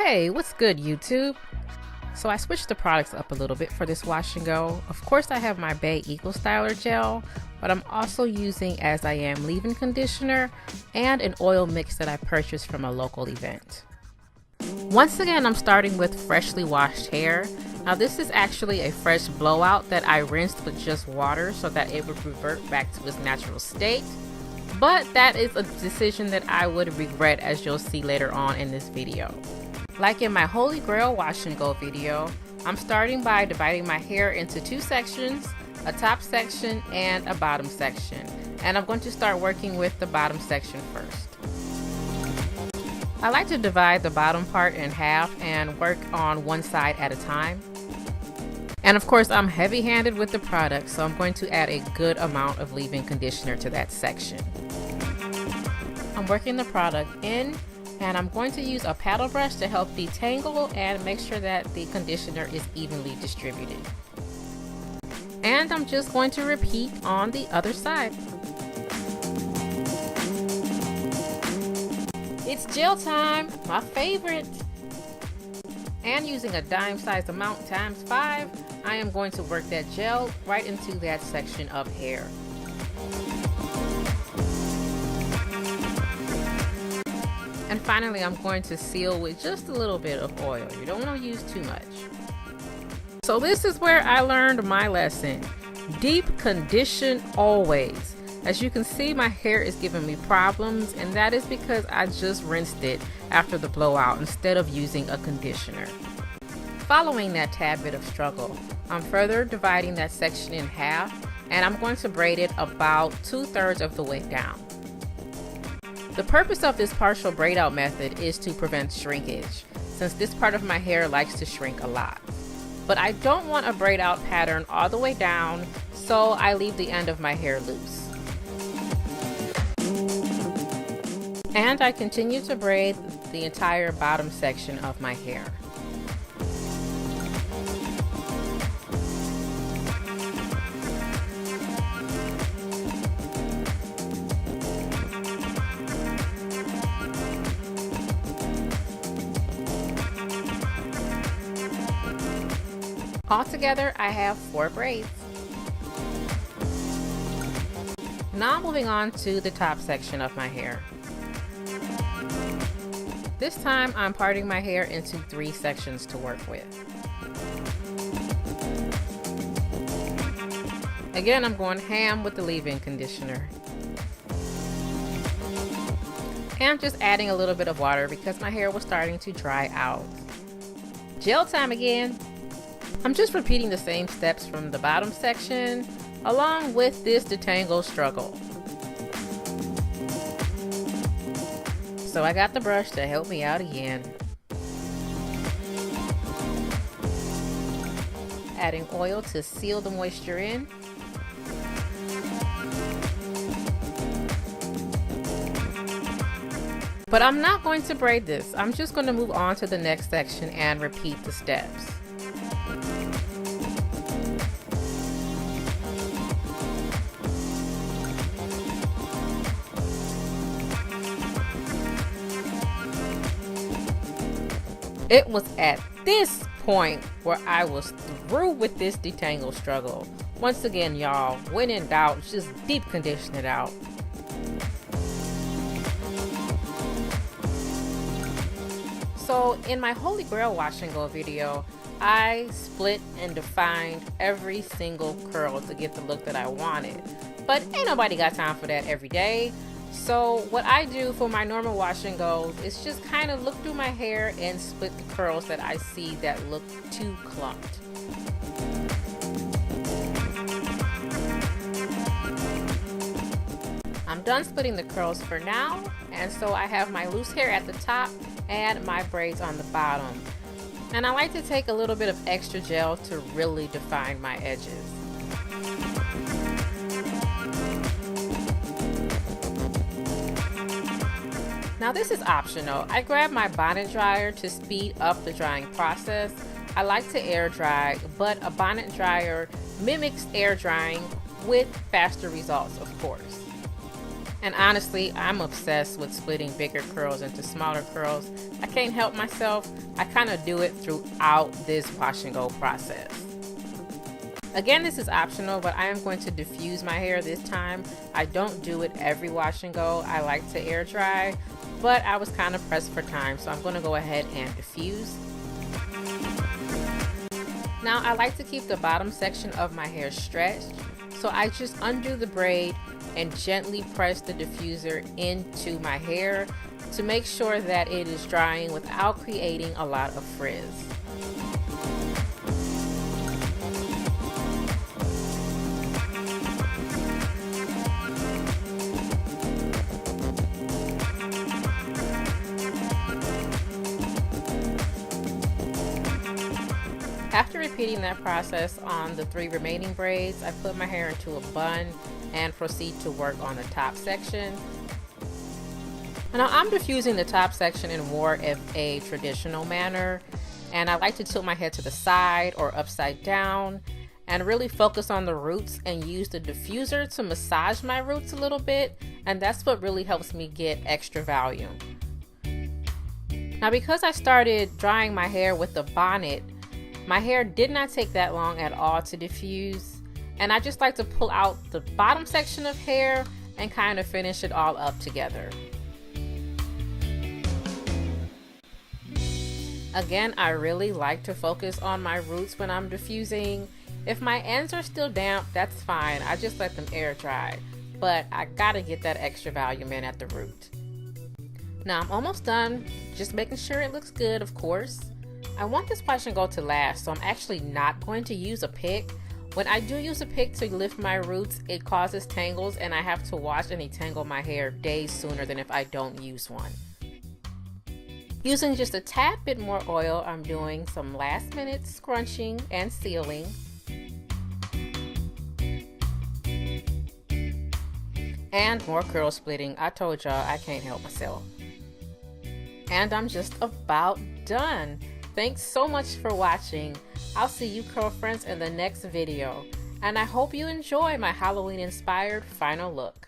Hey, what's good, YouTube? So I switched the products up a little bit for this wash and go. Of course, I have my Bay Eco Styler gel, but I'm also using As I Am leave-in conditioner and an oil mix that I purchased from a local event. Once again, I'm starting with freshly washed hair. Now this is actually a fresh blowout that I rinsed with just water so that it would revert back to its natural state. But that is a decision that I would regret, as you'll see later on in this video. Like in my Holy Grail wash and go video, I'm starting by dividing my hair into two sections, a top section and a bottom section. And I'm going to start working with the bottom section first. I like to divide the bottom part in half and work on one side at a time. And of course, I'm heavy-handed with the product, so I'm going to add a good amount of leave-in conditioner to that section. I'm working the product in, and I'm going to use a paddle brush to help detangle and make sure that the conditioner is evenly distributed. And I'm just going to repeat on the other side. It's gel time, my favorite. And using a dime-sized amount times 5, I am going to work that gel right into that section of hair. And finally, I'm going to seal with just a little bit of oil. You don't want to use too much. So this is where I learned my lesson. Deep condition always. As you can see, my hair is giving me problems, and that is because I just rinsed it after the blowout instead of using a conditioner. Following that tad bit of struggle, I'm further dividing that section in half, and I'm going to braid it about 2/3 of the way down. The purpose of this partial braid out method is to prevent shrinkage, since this part of my hair likes to shrink a lot. But I don't want a braid out pattern all the way down, so I leave the end of my hair loose. And I continue to braid the entire bottom section of my hair. Altogether, I have 4 braids. Now moving on to the top section of my hair. This time I'm parting my hair into 3 sections to work with. Again, I'm going ham with the leave-in conditioner. And I'm just adding a little bit of water because my hair was starting to dry out. Gel time again. I'm just repeating the same steps from the bottom section along with this detangle struggle. So I got the brush to help me out again. Adding oil to seal the moisture in. But I'm not going to braid this. I'm just going to move on to the next section and repeat the steps. It was at this point where I was through with this detangle struggle. Once again, y'all, when in doubt, just deep condition it out. So in my Holy Grail wash and go video, I split and defined every single curl to get the look that I wanted. But ain't nobody got time for that every day. So what I do for my normal wash and goes is just kind of look through my hair and split the curls that I see that look too clumped. I'm done splitting the curls for now, and so I have my loose hair at the top and my braids on the bottom. And I like to take a little bit of extra gel to really define my edges. Now this is optional. I grab my bonnet dryer to speed up the drying process. I like to air dry, but a bonnet dryer mimics air drying with faster results, of course. And honestly, I'm obsessed with splitting bigger curls into smaller curls. I can't help myself. I kind of do it throughout this wash and go process. Again, this is optional, but I am going to diffuse my hair this time. I don't do it every wash and go. I like to air dry, but I was kind of pressed for time, so I'm going to go ahead and diffuse. Now, I like to keep the bottom section of my hair stretched, so I just undo the braid and gently press the diffuser into my hair to make sure that it is drying without creating a lot of frizz. After repeating that process on the 3 remaining braids, I put my hair into a bun and proceed to work on the top section. Now I'm diffusing the top section in more of a traditional manner, and I like to tilt my head to the side or upside down and really focus on the roots and use the diffuser to massage my roots a little bit, and that's what really helps me get extra volume. Now because I started drying my hair with the bonnet, my hair did not take that long at all to diffuse, and I just like to pull out the bottom section of hair and kind of finish it all up together. Again, I really like to focus on my roots when I'm diffusing. If my ends are still damp, that's fine. I just let them air dry, but I gotta get that extra volume in at the root. Now I'm almost done, just making sure it looks good, of course. I want this wash and go to last, so I'm actually not going to use a pick. When I do use a pick to lift my roots, it causes tangles, and I have to wash and detangle my hair days sooner than if I don't use one. Using just a tad bit more oil, I'm doing some last minute scrunching and sealing. And more curl splitting. I told y'all I can't help myself. And I'm just about done. Thanks so much for watching. I'll see you curl friends in the next video. And I hope you enjoy my Halloween inspired final look.